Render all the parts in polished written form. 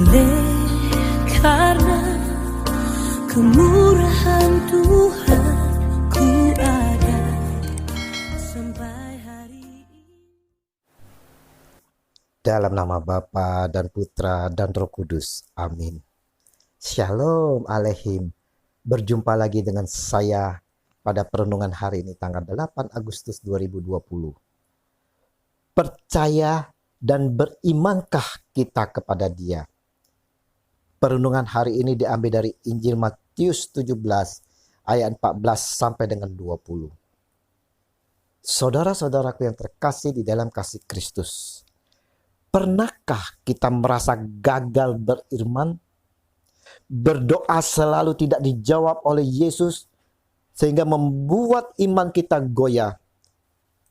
Oleh karena kemurahan Tuhan, ku ada sampai hari ini. Dalam nama Bapa dan Putra dan Roh Kudus. Amin. Shalom Aleihim. Berjumpa lagi dengan saya pada perenungan hari ini tanggal 8 Agustus 2020. Percaya dan berimankah kita kepada Dia? Perenungan hari ini diambil dari Injil Matius 17 ayat 14 sampai dengan 20. Saudara-saudaraku yang terkasih di dalam kasih Kristus, pernahkah kita merasa gagal beriman? Berdoa selalu tidak dijawab oleh Yesus sehingga membuat iman kita goyah.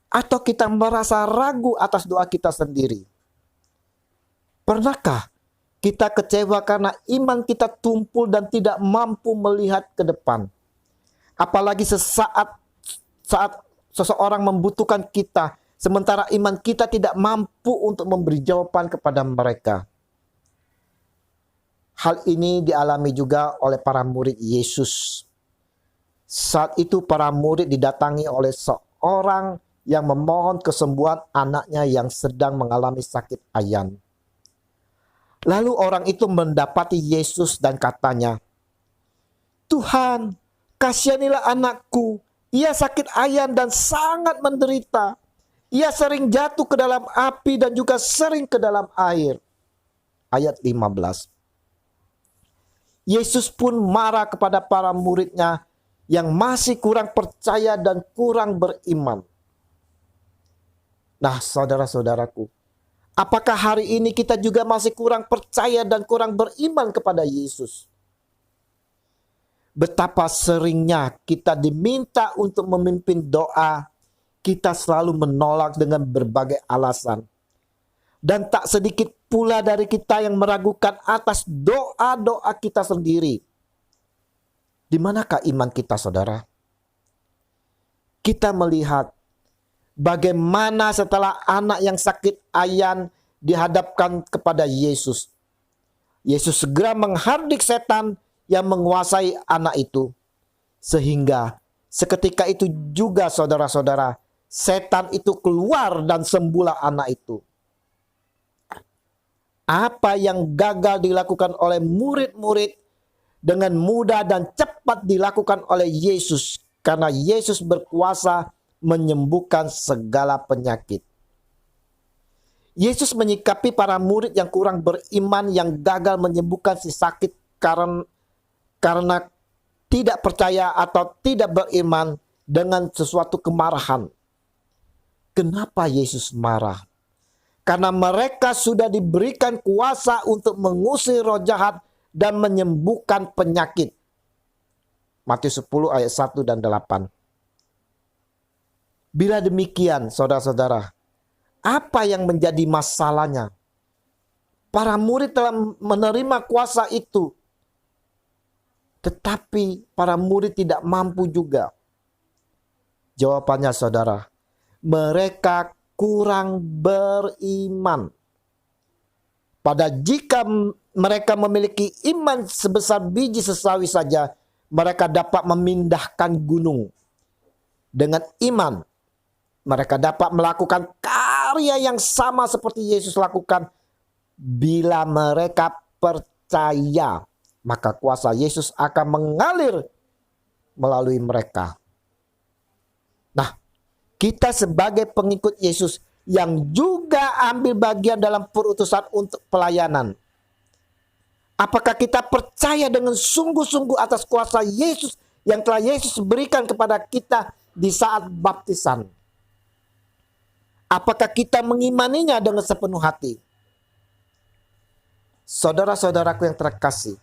Atau kita merasa ragu atas doa kita sendiri? Pernahkah kita kecewa karena iman kita tumpul dan tidak mampu melihat ke depan? Apalagi saat seseorang membutuhkan kita, sementara iman kita tidak mampu untuk memberi jawaban kepada mereka. Hal ini dialami juga oleh para murid Yesus. Saat itu para murid didatangi oleh seorang yang memohon kesembuhan anaknya yang sedang mengalami sakit ayan. Lalu orang itu mendapati Yesus dan katanya, "Tuhan, kasihanilah anakku. Ia sakit ayan dan sangat menderita. Ia sering jatuh ke dalam api dan juga sering ke dalam air." Ayat 15. Yesus pun marah kepada para muridnya yang masih kurang percaya dan kurang beriman. Nah, saudara-saudaraku, apakah hari ini kita juga masih kurang percaya dan kurang beriman kepada Yesus? Betapa seringnya kita diminta untuk memimpin doa, kita selalu menolak dengan berbagai alasan. Dan tak sedikit pula dari kita yang meragukan atas doa-doa kita sendiri. Di manakah iman kita, saudara? Kita melihat bagaimana setelah anak yang sakit ayan dihadapkan kepada Yesus. Yesus segera menghardik setan yang menguasai anak itu. Sehingga seketika itu juga saudara-saudara, setan itu keluar dan sembuhlah anak itu. Apa yang gagal dilakukan oleh murid-murid dengan mudah dan cepat dilakukan oleh Yesus. Karena Yesus berkuasa menyembuhkan segala penyakit. Yesus menyikapi para murid yang kurang beriman yang gagal menyembuhkan si sakit karena tidak percaya atau tidak beriman dengan sesuatu kemarahan. Kenapa Yesus marah? Karena mereka sudah diberikan kuasa untuk mengusir roh jahat dan menyembuhkan penyakit. Matius 10 ayat 1 dan 8. Bila demikian, saudara-saudara, apa yang menjadi masalahnya? Para murid telah menerima kuasa itu, tetapi para murid tidak mampu juga. Jawabannya, saudara, mereka kurang beriman. Padahal jika mereka memiliki iman sebesar biji sesawi saja, mereka dapat memindahkan gunung. Dengan iman, mereka dapat melakukan karya yang sama seperti Yesus lakukan. Bila mereka percaya, maka kuasa Yesus akan mengalir melalui mereka. Nah, kita sebagai pengikut Yesus yang juga ambil bagian dalam perutusan untuk pelayanan. Apakah kita percaya dengan sungguh-sungguh atas kuasa Yesus yang telah Yesus berikan kepada kita di saat baptisan? Apakah kita mengimaninya dengan sepenuh hati? Saudara-saudaraku yang terkasih,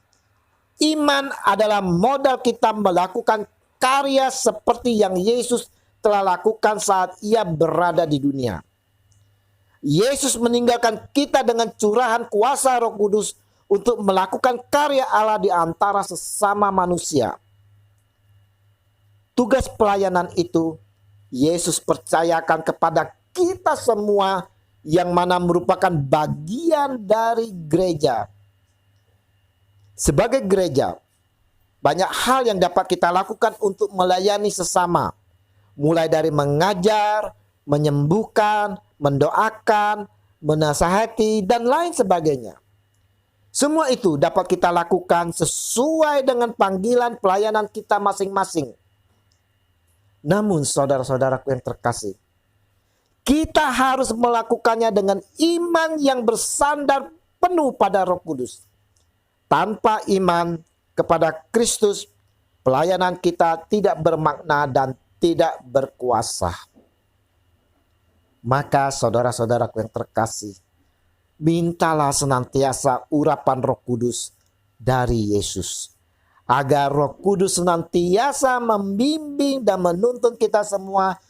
iman adalah modal kita melakukan karya seperti yang Yesus telah lakukan saat ia berada di dunia. Yesus meninggalkan kita dengan curahan kuasa Roh Kudus untuk melakukan karya Allah di antara sesama manusia. Tugas pelayanan itu Yesus percayakan kepada kita semua yang mana merupakan bagian dari gereja. Sebagai gereja, banyak hal yang dapat kita lakukan untuk melayani sesama. Mulai dari mengajar, menyembuhkan, mendoakan, menasihati, dan lain sebagainya. Semua itu dapat kita lakukan sesuai dengan panggilan pelayanan kita masing-masing. Namun saudara-saudaraku yang terkasih, kita harus melakukannya dengan iman yang bersandar penuh pada Roh Kudus. Tanpa iman kepada Kristus, pelayanan kita tidak bermakna dan tidak berkuasa. Maka saudara-saudaraku yang terkasih, mintalah senantiasa urapan Roh Kudus dari Yesus, agar Roh Kudus senantiasa membimbing dan menuntun kita semua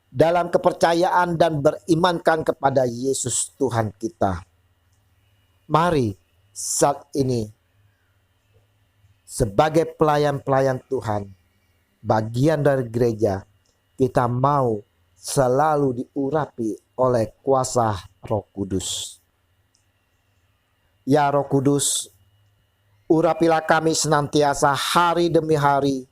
dalam kepercayaan dan berimankan kepada Yesus Tuhan kita. Mari saat ini, sebagai pelayan-pelayan Tuhan, bagian dari gereja, kita mau selalu diurapi oleh kuasa Roh Kudus. Ya Roh Kudus, urapilah kami senantiasa hari demi hari.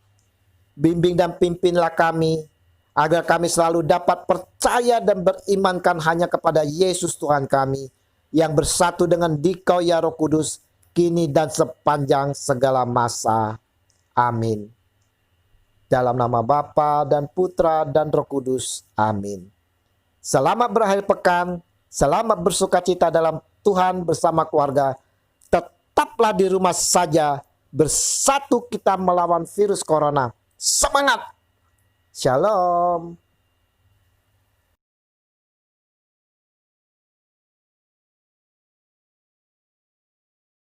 Bimbing dan pimpinlah kami, agar kami selalu dapat percaya dan berimankan hanya kepada Yesus Tuhan kami, yang bersatu dengan Dikau ya Roh Kudus, kini dan sepanjang segala masa. Amin. Dalam nama Bapa dan Putra dan Roh Kudus. Amin. Selamat berakhir pekan. Selamat bersukacita dalam Tuhan bersama keluarga. Tetaplah di rumah saja. Bersatu kita melawan virus corona. Semangat. Shalom.